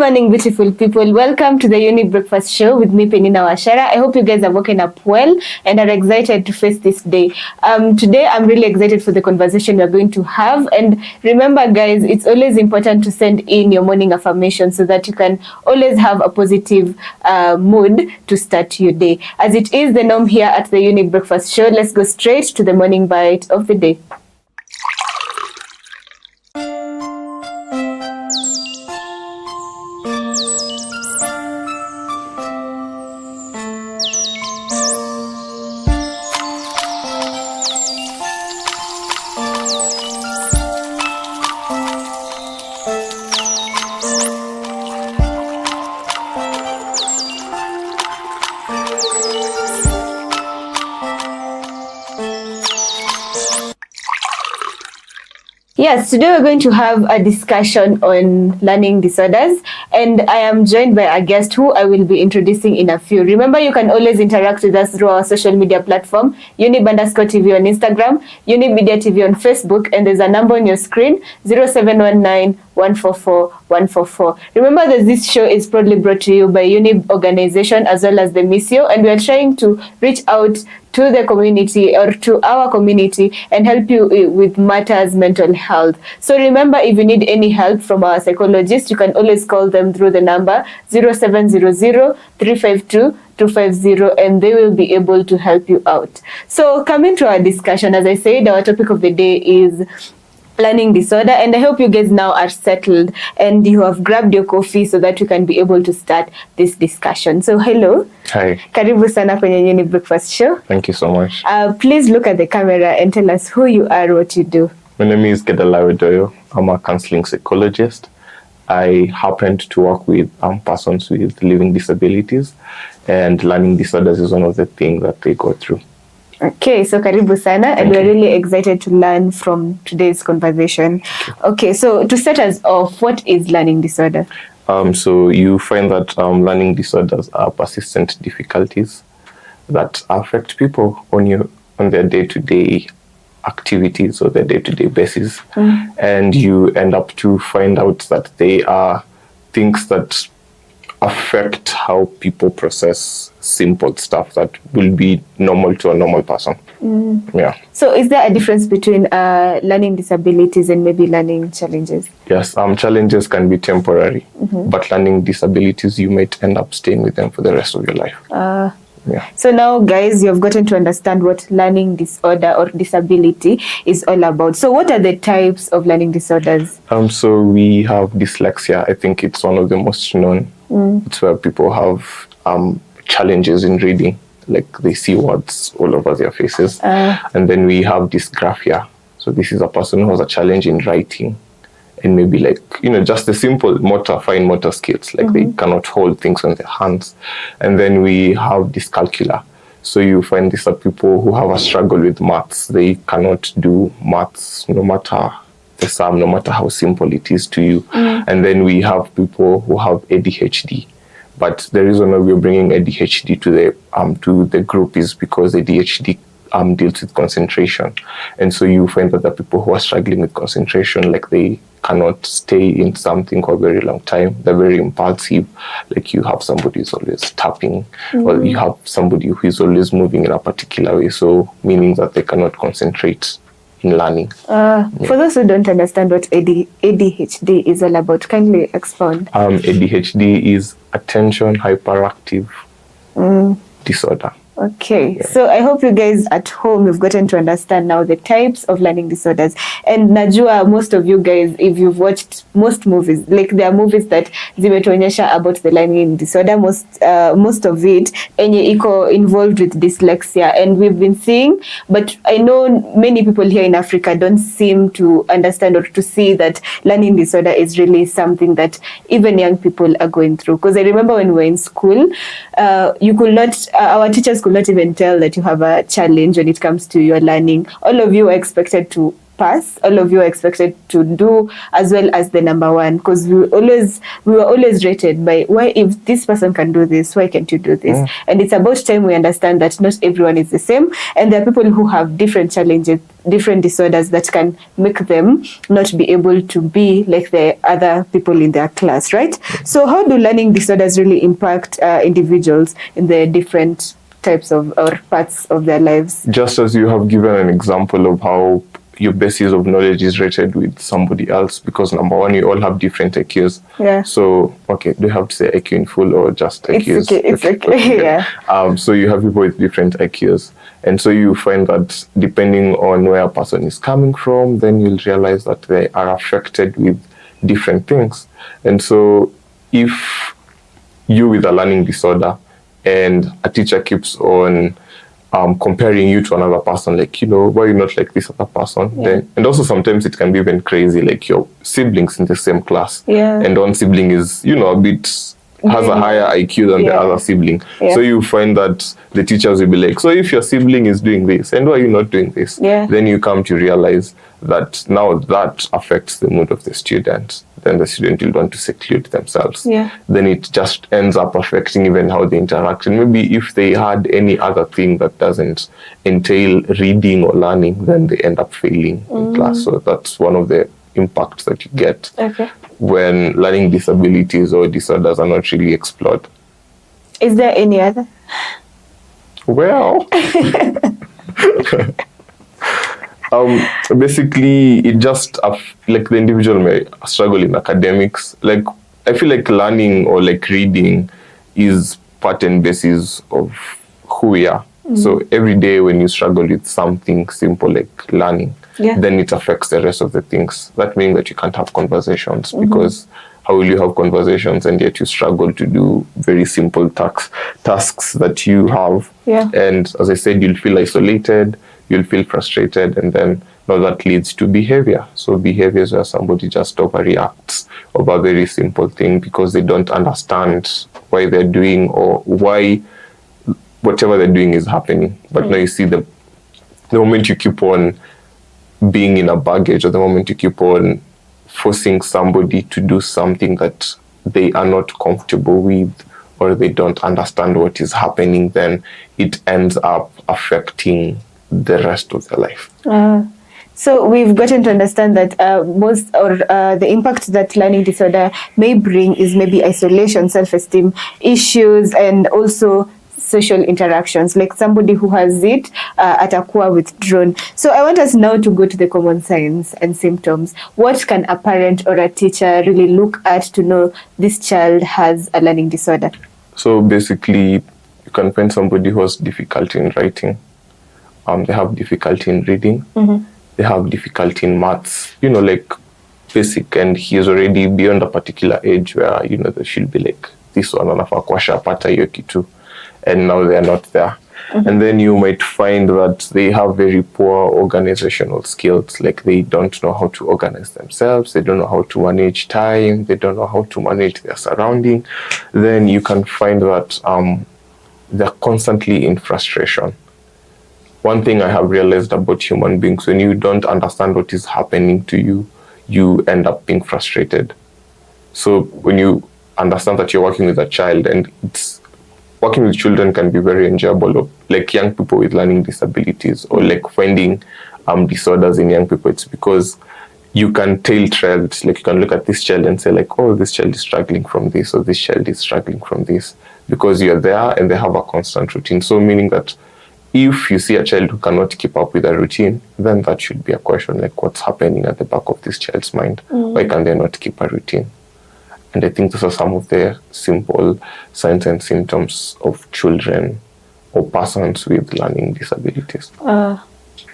morning, beautiful people. Welcome to the Younib Breakfast Show with me, Peninah Wachera. I hope you guys have woken up well and are excited to face this day. Today, I'm really excited for the conversation we're going to have. And remember, guys, it's always important to send in your morning affirmation so that you can always have a positive mood to start your day. As it is the norm here at the Younib Breakfast Show, let's go straight to the morning bite of the day. Yes, today we're going to have a discussion on learning disorders, and I am joined by a guest who I will be introducing in a few. Remember, you can always interact with us through our social media platform, Younib_TV on Instagram, Younib Media TV on Facebook, and there's a number on your screen, 0719 144 144. Remember that this show is proudly brought to you by Younib organization as well as the Missio, and we are trying to reach out to the community or to our community and help you with matters mental health. So remember, if you need any help from our psychologists, you can always call them through the number 0700 352 250, and they will be able to help you out. So coming to our discussion, as I said, our topic of the day is learning disorder, and I hope you guys now are settled and you have grabbed your coffee so that you can be able to start this discussion. So hello. Hi. Karibu sana kwenye Younib Breakfast Show. Thank you so much. Please look at the camera and tell us who you are, what you do. My name is Gedaliah Odoyo. I'm a counseling psychologist. I happened to work with persons with living disabilities, and learning disorders is one of the things that they go through. Okay, so karibu sana, and we're really excited to learn from today's conversation. Okay, so to start us off, what is learning disorder? So you find that learning disorders are persistent difficulties that affect people on their day-to-day activities or their day-to-day basis, and you end up to find out that they are things that affect how people process simple stuff that will be normal to a normal person. Yeah. So is there a difference between learning disabilities and maybe learning challenges? Yes, challenges can be temporary, but learning disabilities, you might end up staying with them for the rest of your life. Yeah. So now, guys, you've gotten to understand what learning disorder or disability is all about. So what are the types of learning disorders? So we have dyslexia. I think it's one of the most known. It's where people have challenges in reading, like they see words all over their faces. And then we have dysgraphia. So this is a person who has a challenge in writing, and maybe just the simple fine motor skills, like they cannot hold things on their hands. And then we have dyscalculia. So you find these are people who have a struggle with maths. They cannot do maths, no matter the sum, no matter how simple it is to you. And then we have people who have ADHD. But the reason why we're bringing ADHD to the group is because ADHD deals with concentration. And so you find that the people who are struggling with concentration, like they cannot stay in something for a very long time. They're very impulsive. Like you have somebody who's always tapping, or you have somebody who is always moving in a particular way. So meaning that they cannot concentrate in learning. For those who don't understand what ADHD is all about, kindly expound. ADHD is attention hyperactive disorder. Okay, so I hope you guys at home have gotten to understand now the types of learning disorders. And najua most of you guys, if you've watched most movies, like there are movies that zimetuonyesha about the learning disorder, most of it enye iko involved with dyslexia, and we've been seeing, but I know many people here in Africa don't seem to understand or to see that learning disorder is really something that even young people are going through. Because I remember when we were in school, you could not, our teachers could not even tell that you have a challenge when it comes to your learning. All of you are expected to pass. All of you are expected to do as well as the number one, because we were always rated by, why, if this person can do this, why can't you do this? And it's about time we understand that not everyone is the same, and there are people who have different challenges, different disorders that can make them not be able to be like the other people in their class, right? So how do learning disorders really impact individuals in the different types of or parts of their lives? Just as you have given an example of how your basis of knowledge is rated with somebody else, because number one, you all have different IQs. Yeah. So, okay, do you have to say IQ in full or just IQs? It's okay. Yeah. So you have people with different IQs. And so you find that depending on where a person is coming from, then you'll realize that they are affected with different things. And so if you with a learning disorder and a teacher keeps on comparing you to another person, like, you know, why are you not like this other person? Then, and also sometimes it can be even crazy, like your siblings in the same class. And one sibling is, you know, a bit, has a higher IQ than the other sibling. So you find that the teachers will be like, so if your sibling is doing this, and why are you not doing this? Then you come to realize that now that affects the mood of the student. Then the student will want to seclude themselves. Then it just ends up affecting even how they interact. And maybe if they had any other thing that doesn't entail reading or learning, then they end up failing in class. So that's one of the impacts that you get when learning disabilities or disorders are not really explored. Is there any other? Well, basically, it just like the individual may struggle in academics. Like, I feel like learning or like reading is part and basis of who we are. So every day when you struggle with something simple like learning, then it affects the rest of the things. That means that you can't have conversations, because how will you have conversations and yet you struggle to do very simple tasks that you have? And as I said, you'll feel isolated, you'll feel frustrated, and then now that leads to behavior. So behaviors where somebody just overreacts over a very simple thing because they don't understand why they're doing or why whatever they're doing is happening. But now you see the moment you keep on being in a baggage, or the moment you keep on forcing somebody to do something that they are not comfortable with, or they don't understand what is happening, then it ends up affecting the rest of their life. So we've gotten to understand that the impact that learning disorder may bring is maybe isolation, self-esteem issues, and also social interactions, like somebody who has it atakuwa withdrawn. So I want us now to go to the common signs and symptoms. What can a parent or a teacher really look at to know this child has a learning disorder? So basically, you can find somebody who has difficulty in writing. They have difficulty in reading. They have difficulty in maths, you know, like basic, and he is already beyond a particular age where, you know, they should be like, this one, Anifa kwasha pata hiyo kitu. And now they are not there. And then you might find that they have very poor organizational skills, like they don't know how to organize themselves, they don't know how to manage time, they don't know how to manage their surrounding. Then you can find that they're constantly in frustration. One thing I have realized about human beings, when you don't understand what is happening to you, you end up being frustrated. So when you understand that you're working with a child, and working with children can be very enjoyable, like young people with learning disabilities, or like finding disorders in young people, it's because you can tell trends. Like you can look at this child and say like, oh, this child is struggling from this, or this child is struggling from this, because you're there and they have a constant routine. So meaning that if you see a child who cannot keep up with a routine, then that should be a question, like what's happening at the back of this child's mind? Why can they not keep a routine? And I think those are some of the simple signs and symptoms of children or persons with learning disabilities.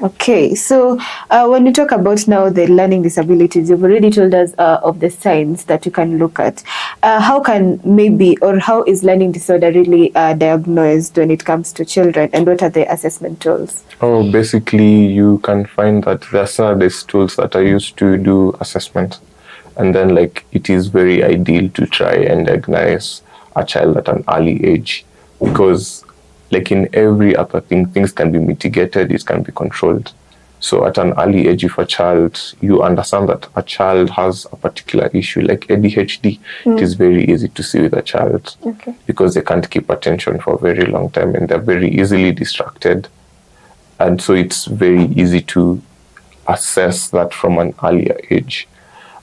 Okay, so when you talk about now the learning disabilities, you've already told us of the signs that you can look at. How can maybe, or how is learning disorder really diagnosed when it comes to children, and what are the assessment tools? Oh, basically, you can find that there are standardized tools that are used to do assessment. And then, like, it is very ideal to try and diagnose a child at an early age, because, like in every other thing, things can be mitigated, it can be controlled. So at an early age, if a child, you understand that a child has a particular issue like ADHD, it is very easy to see with a child because they can't keep attention for a very long time and they're very easily distracted. And so it's very easy to assess that from an earlier age.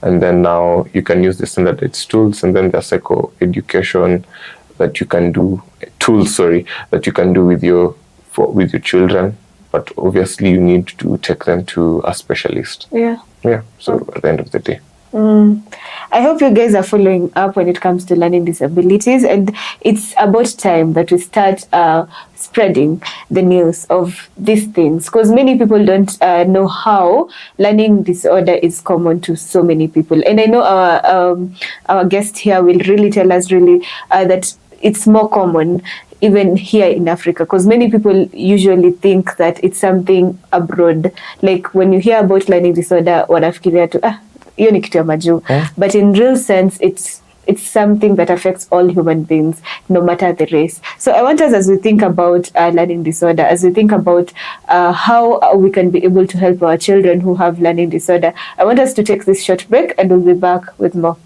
And then now you can use the standardized tools, and then the psychoeducation that you can do, that you can do with your children. But obviously you need to take them to a specialist. So at the end of the day. I hope you guys are following up when it comes to learning disabilities, and it's about time that we start spreading the news of these things, because many people don't know how learning disorder is common to so many people. And I know our guest here will really tell us that it's more common even here in Africa, because many people usually think that it's something abroad. Like when you hear about learning disorder, wanafikiria tu hiyo ni kitu ya majuu. But in real sense, it's something that affects all human beings, no matter the race. So I want us, as we think about learning disorder, as we think about how we can be able to help our children who have learning disorder, I want us to take this short break and we'll be back with more.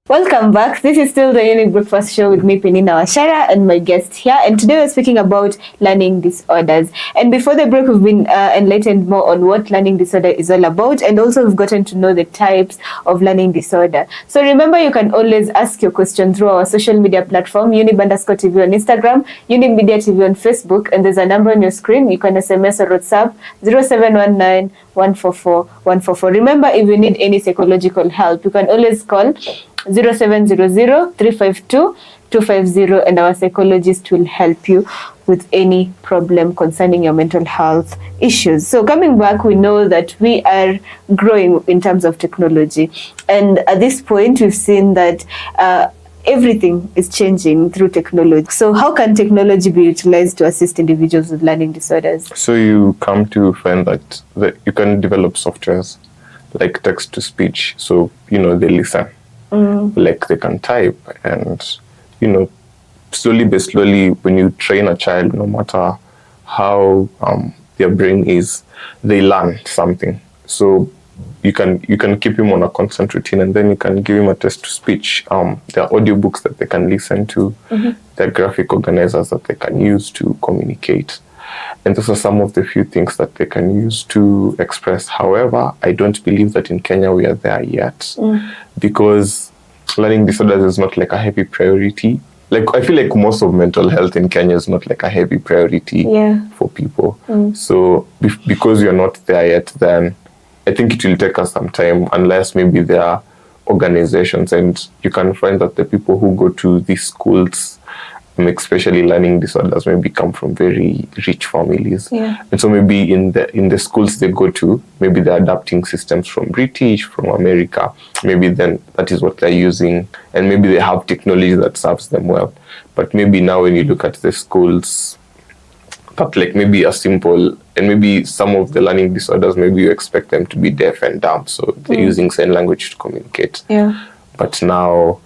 Welcome back. This is still the Younib Breakfast Show with me, Peninah, Wachera, and my guest here. And today we're speaking about learning disorders. And before the break, we've been enlightened more on what learning disorder is all about. And also we've gotten to know the types of learning disorder. So remember, you can always ask your question through our social media platform, Younib_TV on Instagram, Younib Media TV on Facebook. And there's a number on your screen. You can SMS or WhatsApp 0719 144 144. Remember, if you need any psychological help, you can always call 0700 352 250, and our psychologist will help you with any problem concerning your mental health issues. So coming back, we know that we are growing in terms of technology, and at this point we've seen that everything is changing through technology. So how can technology be utilized to assist individuals with learning disorders? So you come to find that you can develop softwares like text to speech. So, they listen, like they can type, and, slowly but slowly, when you train a child, no matter how their brain is, they learn something. So you can keep him on a constant routine, and then you can give him a text to speech. There are audiobooks that they can listen to. There are graphic organizers that they can use to communicate. And those are some of the few things that they can use to express. However, I don't believe that in Kenya we are there yet, because learning disorders is not like a heavy priority. Like, I feel like most of mental health in Kenya is not like a heavy priority for people. So because you're not there yet, then I think it will take us some time, unless maybe there are organizations, and you can find that the people who go to these schools, especially learning disorders, maybe come from very rich families. And so maybe in the schools they go to, maybe they're adapting systems from British, from America. Maybe then that is what they're using, and maybe they have technology that serves them well. But maybe now when you look at the schools, but like maybe a simple, and maybe some of the learning disorders, maybe you expect them to be deaf and dumb, so they're using sign language to communicate. But now,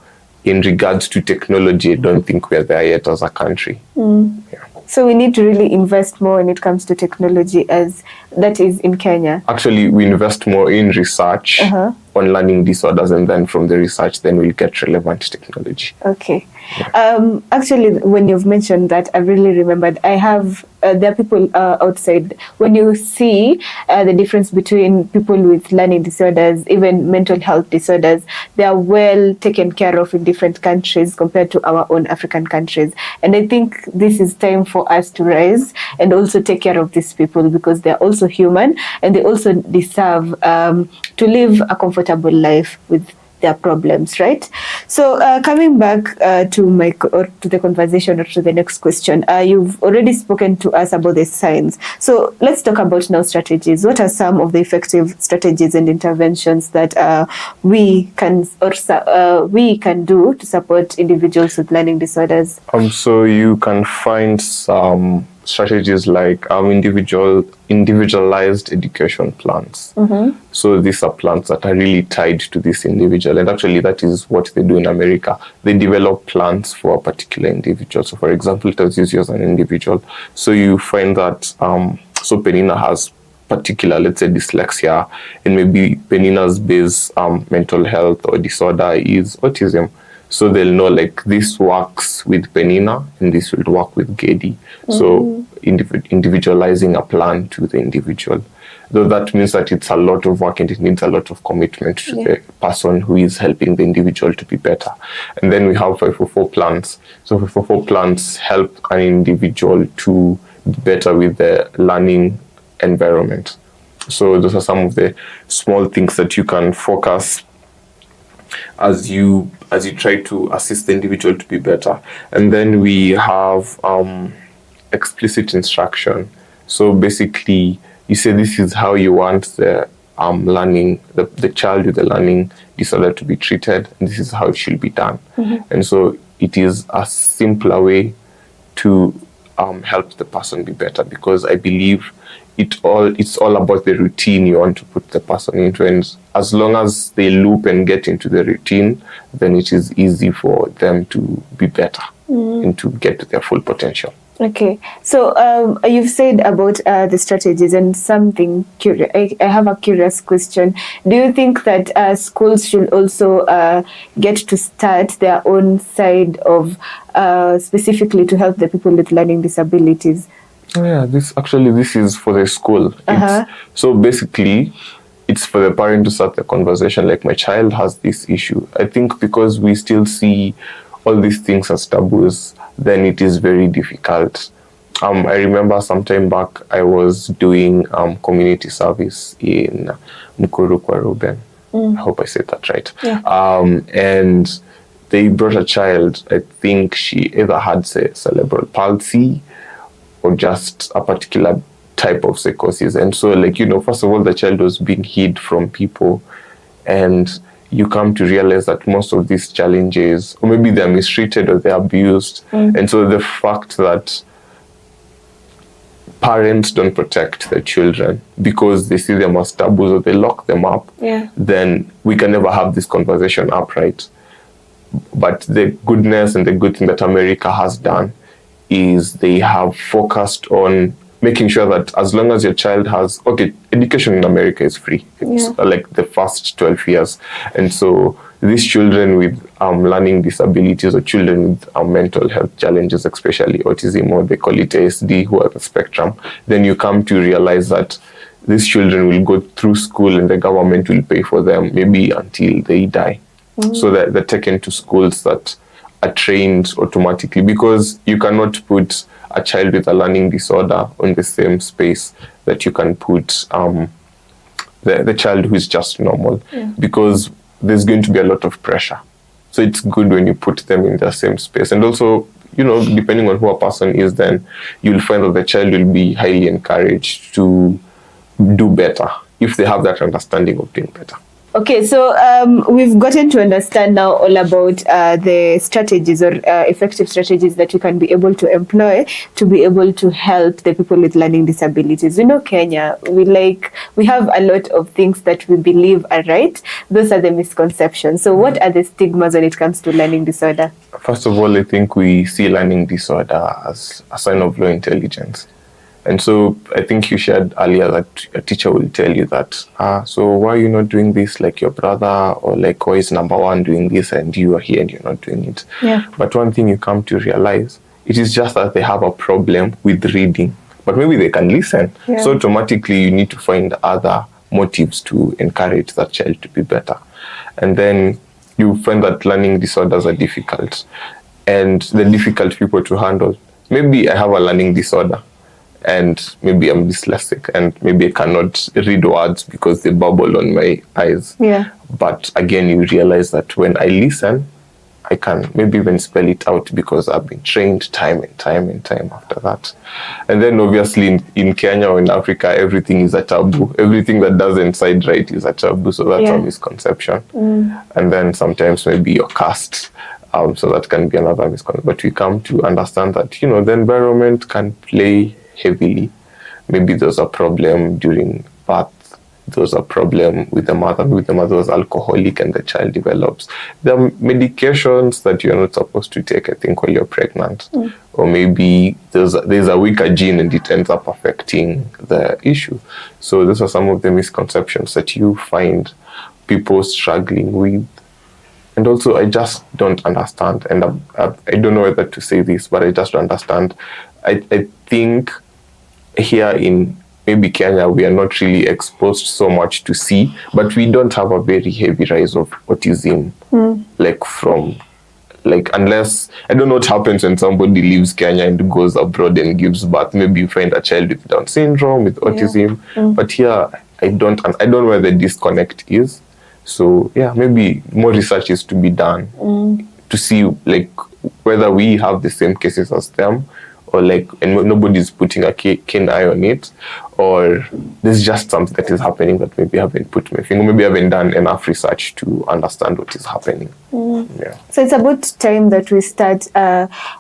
in regards to technology, I don't think we're there yet as a country. So we need to really invest more when it comes to technology, as that is in Kenya. Actually, we invest more in research on learning disorders, and then from the research, then we'll get relevant technology. Okay. Actually, when you've mentioned that, I really remembered. I have, there are people outside, when you see the difference between people with learning disorders, even mental health disorders, they are well taken care of in different countries compared to our own African countries. And I think this is time for us to rise and also take care of these people, because they're also human and they also deserve to live a comfortable life with their problems, right? So coming back to the conversation, or to the next question, you've already spoken to us about the signs. So let's talk about now strategies. What are some of the effective strategies and interventions that we can do to support individuals with learning disorders? So you can find some strategies like individualized education plans. So these are plans that are really tied to this individual, and actually that is what they do in America. They develop plans for a particular individual. So for example, it was used as an individual. So you find that so Peninah has particular, let's say, dyslexia, and maybe Peninah's base mental health or disorder is autism. So they'll know, like, this works with Peninah and this will work with Gedi. So individualizing a plan to the individual. Though that means that it's a lot of work and it needs a lot of commitment to the person who is helping the individual to be better. And then we have 544 plans. So 544 plans help an individual to be better with the learning environment. So those are some of the small things that you can focus as you try to assist the individual to be better. And then we have explicit instruction. So basically, you say this is how you want the the child with the learning disorder to be treated, and this is how it should be done. And so it is a simpler way to help the person be better, because I believe it's all about the routine you want to put the person into, and as long as they loop and get into the routine, then it is easy for them to be better and to get to their full potential. Okay, so you've said about the strategies, and something curious. I have a curious question. Do you think that schools should also get to start their own side of specifically to help the people with learning disabilities? Yeah, this is for the school. So basically, it's for the parent to start the conversation, like, my child has this issue. I think because we still see all these things as taboos, then it is very difficult. I remember some time back, I was doing community service in Muchina. I hope I said that right. And they brought a child. I think she either had cerebral palsy or just a particular type of psychosis. And so, like, first of all, the child was being hid from people, and you come to realize that most of these challenges, or maybe they're mistreated or they're abused. And so the fact that parents don't protect their children because they see them as taboos or they lock them up, then we can never have this conversation upright. But the goodness and the good thing that America has done is they have focused on making sure that as long as your child has, education in America is free. It's like the first 12 years. And so these children with learning disabilities, or children with mental health challenges, especially autism, or they call it ASD, who are the spectrum, then you come to realize that these children will go through school and the government will pay for them maybe until they die. So that they're taken to schools that are trained automatically, because you cannot put a child with a learning disorder on the same space that you can put the child who is just normal, because there's going to be a lot of pressure. So it's good when you put them in the same space. And also, depending on who a person is, then you'll find that the child will be highly encouraged to do better if they have that understanding of doing better. Okay, so we've gotten to understand now all about the strategies, or effective strategies that we can be able to employ to be able to help the people with learning disabilities. Kenya, we have a lot of things that we believe are right. Those are the misconceptions. So what are the stigmas when it comes to learning disorder? First of all, I think we see learning disorder as a sign of low intelligence. And so I think you shared earlier that a teacher will tell you that, so why are you not doing this like your brother, or like why is number one doing this and you are here and you're not doing it? Yeah. But one thing you come to realize, it is just that they have a problem with reading, but maybe they can listen. Yeah. So automatically you need to find other motives to encourage that child to be better. And then you find that learning disorders are difficult, and they're difficult people to handle. Maybe I have a learning disorder, and maybe I'm dyslexic, and maybe I cannot read words because they bubble on my eyes. Yeah. But again, you realize that when I listen, I can maybe even spell it out because I've been trained time and time and time after that. And then obviously in Kenya or in Africa, everything is a taboo. Everything that doesn't sound right is a taboo. So that's a misconception. And then sometimes maybe you're cast. So that can be another misconception. But we come to understand that, the environment can play heavily. Maybe there's a problem during birth, there's a problem with the mother, maybe the mother was alcoholic and the child develops. There are medications that you're not supposed to take, I think, while you're pregnant. Or maybe there's a weaker gene and it ends up affecting the issue. So those are some of the misconceptions that you find people struggling with. And also, I just don't understand, and I don't know whether to say this, but I just don't understand. I think here in maybe Kenya, we are not really exposed so much to see, but we don't have a very heavy rise of autism, unless, I don't know what happens when somebody leaves Kenya and goes abroad and gives birth. Maybe you find a child with Down syndrome, with autism, but here, I don't know where the disconnect is. So yeah, maybe more research is to be done to see whether we have the same cases as them, or and nobody's putting a keen eye on it, or there's just something that is happening that maybe I haven't put my finger, maybe I haven't done enough research to understand what is happening. Yeah. So it's about time that we start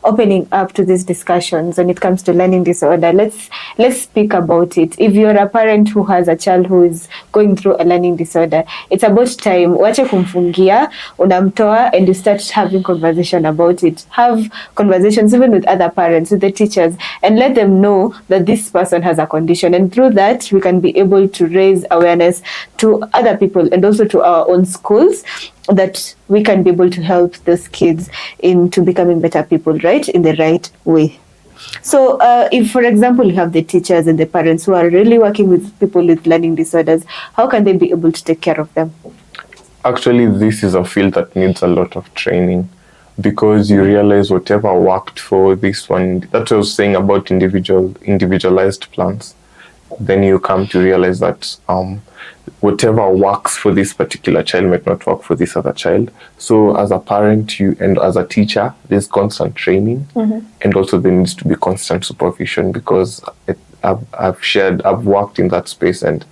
opening up to these discussions when it comes to learning disorder. Let's speak about it. If you're a parent who has a child who is going through a learning disorder, it's about time. Wache kumfungia, unamtoa, and you start having conversation about it. Have conversations even with other parents, with the teachers, and let them know that this person has a condition. And through that, we can be able to raise awareness to other people and also to our own schools, that we can be able to help those kids into becoming better people, right, in the right way. So if, for example, you have the teachers and the parents who are really working with people with learning disorders, how can they be able to take care of them? Actually, this is a field that needs a lot of training, because you realize whatever worked for this one, that's what I was saying about individualized plans. Then you come to realize that whatever works for this particular child might not work for this other child. So as a parent and as a teacher, there's constant training, and also there needs to be constant supervision, because I've worked in that space, and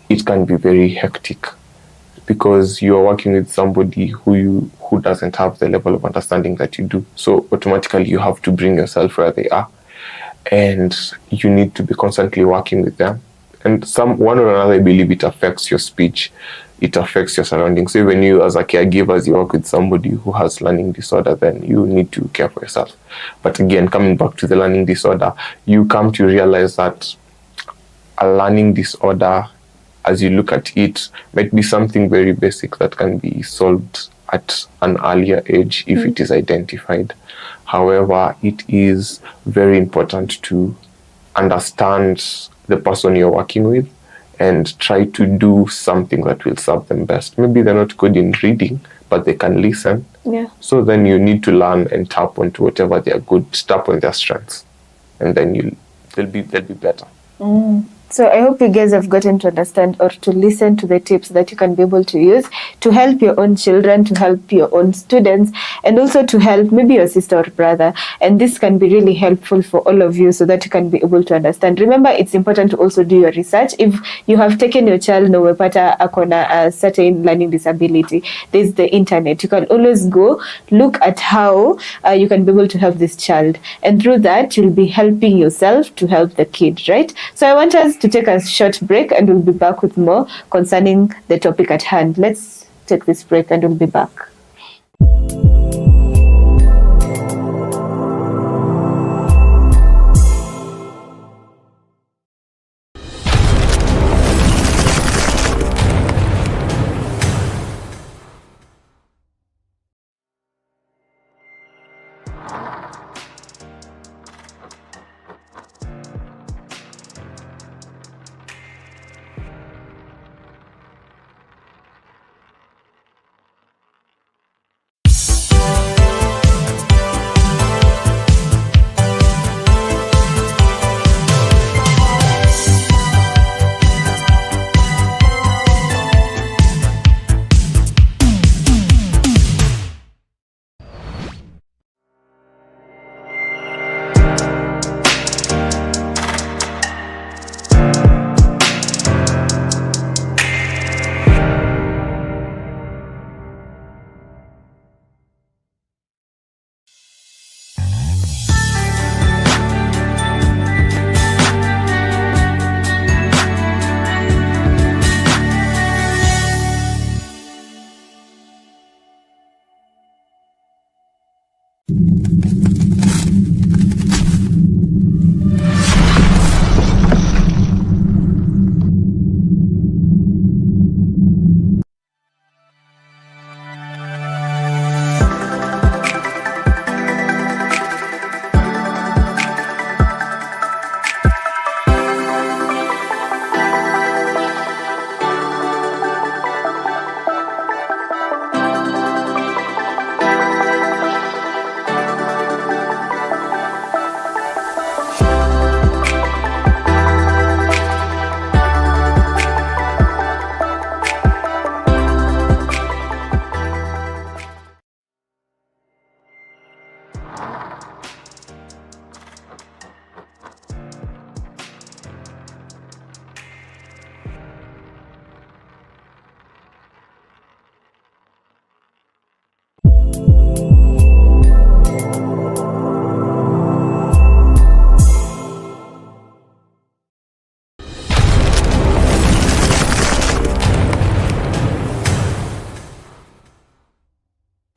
it can be very hectic, because you are working with somebody who doesn't have the level of understanding that you do. So automatically you have to bring yourself where they are, and you need to be constantly working with them. And one or another, I believe it affects your speech. it affects your surroundings. So when you, as a caregiver, as you work with somebody who has learning disorder, then you need to care for yourself. But again, coming back to the learning disorder, you come to realize that a learning disorder, as you look at it, might be something very basic that can be solved at an earlier age if it is identified. However, it is very important to understand the person you're working with and try to do something that will serve them best. Maybe they're not good in reading, but they can listen. Yeah. So then you need to learn and tap onto whatever they're good, tap on their strengths, and then they'll be better. So I hope you guys have gotten to understand or to listen to the tips that you can be able to use to help your own children, to help your own students, and also to help maybe your sister or brother. And this can be really helpful for all of you so that you can be able to understand. Remember, it's important to also do your research. If you have taken your child na umepata akona a certain learning disability, there's the internet. You can always go look at how you can be able to help this child. And through that, you'll be helping yourself to help the kid, right? So I want us to take a short break and we'll be back with more concerning the topic at hand. Let's take this break and we'll be back.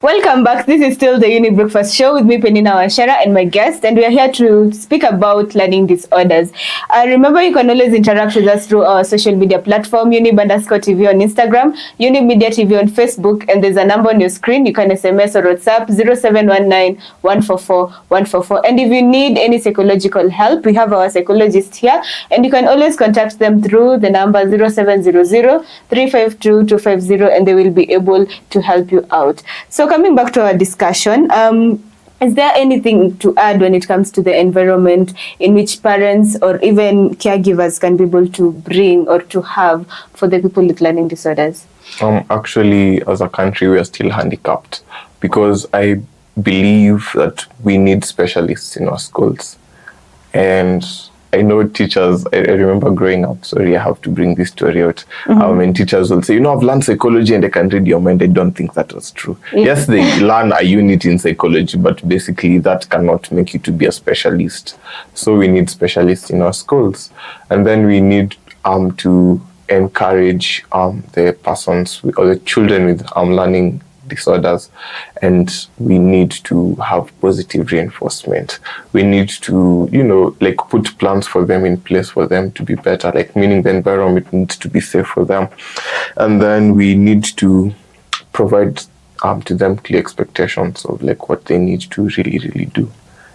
Welcome back. This is still the Younib Breakfast Show with me, Peninah, Wachera, and my guest, and we are here to speak about learning disorders. Remember, you can always interact with us through our social media platform, Younib_TV on Instagram, Younib Media TV on Facebook, and there's a number on your screen. You can SMS or WhatsApp 0719-144-144. And if you need any psychological help, we have our psychologist here, and you can always contact them through the number 0700-352-250, and they will be able to help you out. So coming back to our discussion, is there anything to add when it comes to the environment in which parents or even caregivers can be able to bring or to have for the people with learning disorders? Actually, as a country, we are still handicapped because I believe that we need specialists in our schools. And I know teachers, I remember growing up, sorry, I have to bring this story out. And teachers will say, you know, I've learned psychology and I can read your mind. I don't think that was true. Yes, they learn a unit in psychology, but basically that cannot make you to be a specialist. So we need specialists in our schools. And then we need to encourage the persons or the children with learning disorders, and we need to have positive reinforcement. We need to, like put plans for them in place for them to be better, like meaning the environment needs to be safe for them. And then we need to provide to them clear expectations of like what they need to really do.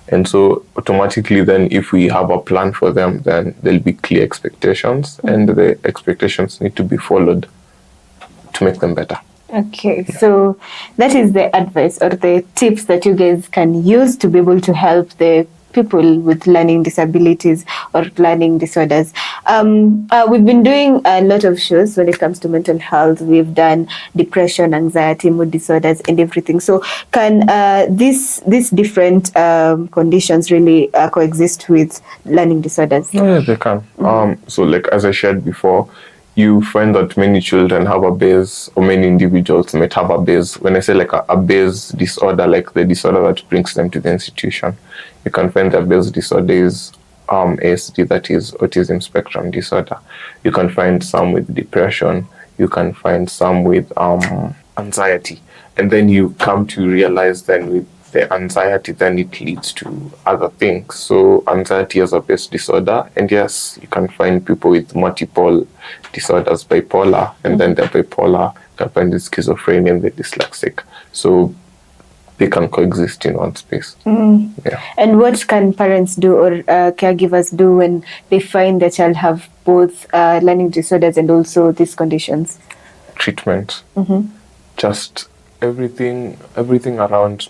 And so automatically then if we have a plan for them, then there'll be clear expectations, and the expectations need to be followed to make them better. Okay, so that is the advice or the tips that you guys can use to be able to help the people with learning disabilities or learning disorders. We've been doing a lot of shows when it comes to mental health. We've done depression, anxiety, mood disorders, and everything. So can these different conditions really coexist with learning disorders? Yeah, they can. So like as I shared before, you find that many children have a base, or many individuals might have a base. When I say like a base disorder, like the disorder that brings them to the institution, you can find their base disorder is ASD, that is autism spectrum disorder. You can find some with depression. You can find some with anxiety. And then you come to realize then with the anxiety, then it leads to other things. So anxiety is a base disorder, and yes, you can find people with multiple disorders, bipolar, and then they're bipolar. You can find the schizophrenia and the dyslexic. So they can coexist in one space. Yeah. And what can parents do or caregivers do when they find their child have both learning disorders and also these conditions? Treatment. Just everything around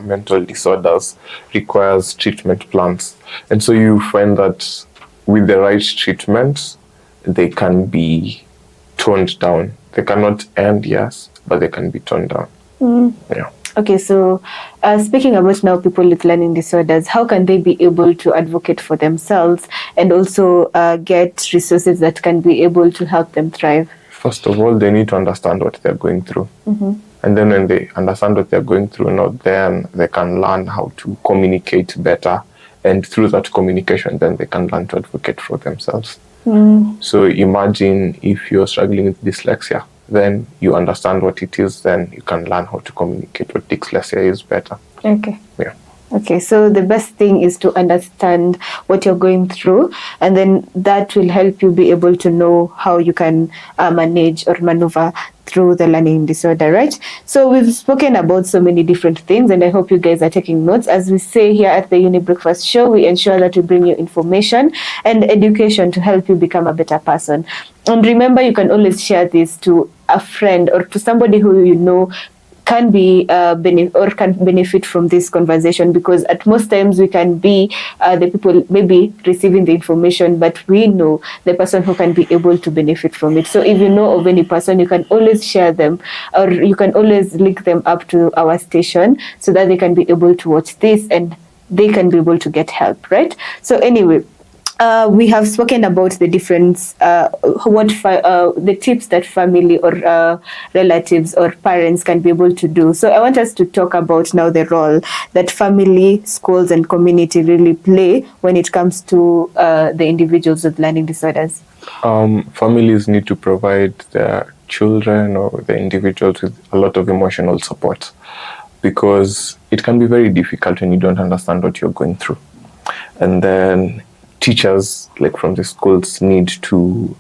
mental disorders requires treatment plans. And so you find that with the right treatment, they can be toned down. They cannot end, yes, but they can be toned down. Yeah. Okay, so speaking about now people with learning disorders, how can they be able to advocate for themselves and also get resources that can be able to help them thrive? First of all, they need to understand what they're going through. And then when they understand what they're going through, then they can learn how to communicate better. And through that communication, then they can learn to advocate for themselves. So imagine if you're struggling with dyslexia, then you understand what it is, then you can learn how to communicate what dyslexia is better. Okay. Yeah. Okay, so the best thing is to understand what you're going through, and then that will help you be able to know how you can manage or maneuver through the learning disorder, right? So we've spoken about so many different things, and I hope you guys are taking notes. As we say here at the Younib Breakfast Show, we ensure that we bring you information and education to help you become a better person. And remember, you can always share this to a friend or to somebody who you know can be can benefit from this conversation, because at most times we can be the people maybe receiving the information, but we know the person who can be able to benefit from it. So if you know of any person, you can always share them, or you can always link them up to our station so that they can be able to watch this and they can be able to get help, right? So anyway, we have spoken about the difference, the tips that family or relatives or parents can be able to do. So I want us to talk about now the role that family, schools, and community really play when it comes to the individuals with learning disorders. Families need to provide their children or the individuals with a lot of emotional support, because it can be very difficult when you don't understand what you're going through. And then teachers, like from the schools, need to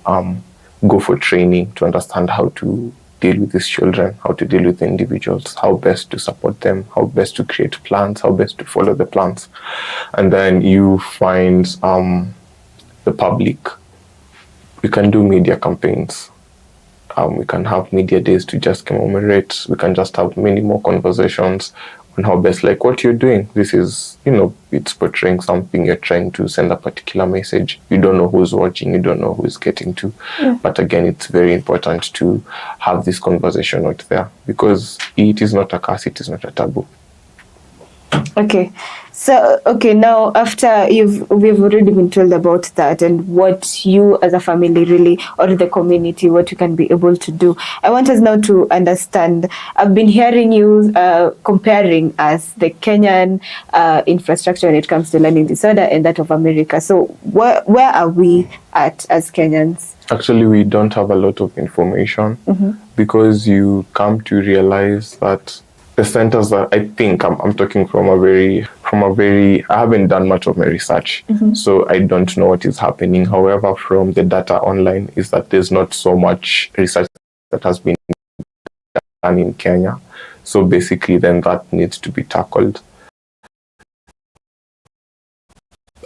go for training to understand how to deal with these children, how to deal with the individuals, how best to support them, how best to create plans, how best to follow the plans. And then you find the public. We can do media campaigns. We can have media days to just commemorate. We can just have many more conversations on how best, like what you're doing. This is, it's portraying something, you're trying to send a particular message. You don't know who's watching, you don't know who's getting to. Yeah. But again, it's very important to have this conversation out there, because it is not a curse, it is not a taboo. Okay, so now after we've already been told about that and what you as a family really, or the community, what you can be able to do, I want us now to understand. I've been hearing you comparing as the Kenyan infrastructure when it comes to learning disorder and that of America. So where are we at as Kenyans? Actually, we don't have a lot of information because you come to realize that the centers that I think I'm talking from a very I haven't done much of my research, so I don't know what is happening. However, from the data online is that there's not so much research that has been done in Kenya. So basically, then that needs to be tackled.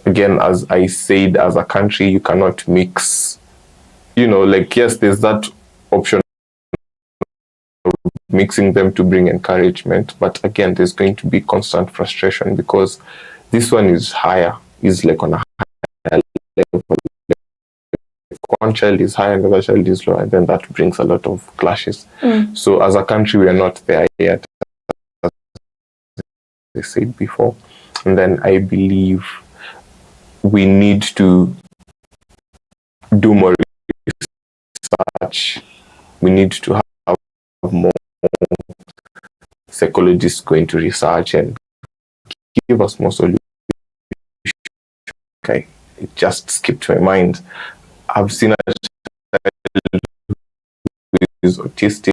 Again, as I said, as a country, you cannot mix, like, yes, there's that option of mixing them to bring encouragement, but again, there's going to be constant frustration because this one is higher, is like on a higher level. One child is high and the other child is low, and then that brings a lot of clashes. So as a country, we are not there yet, as I said before. And then I believe we need to do more research. We need to have more psychologists going to research and give us more solutions. Okay, it just skipped my mind. I've seen a child who is autistic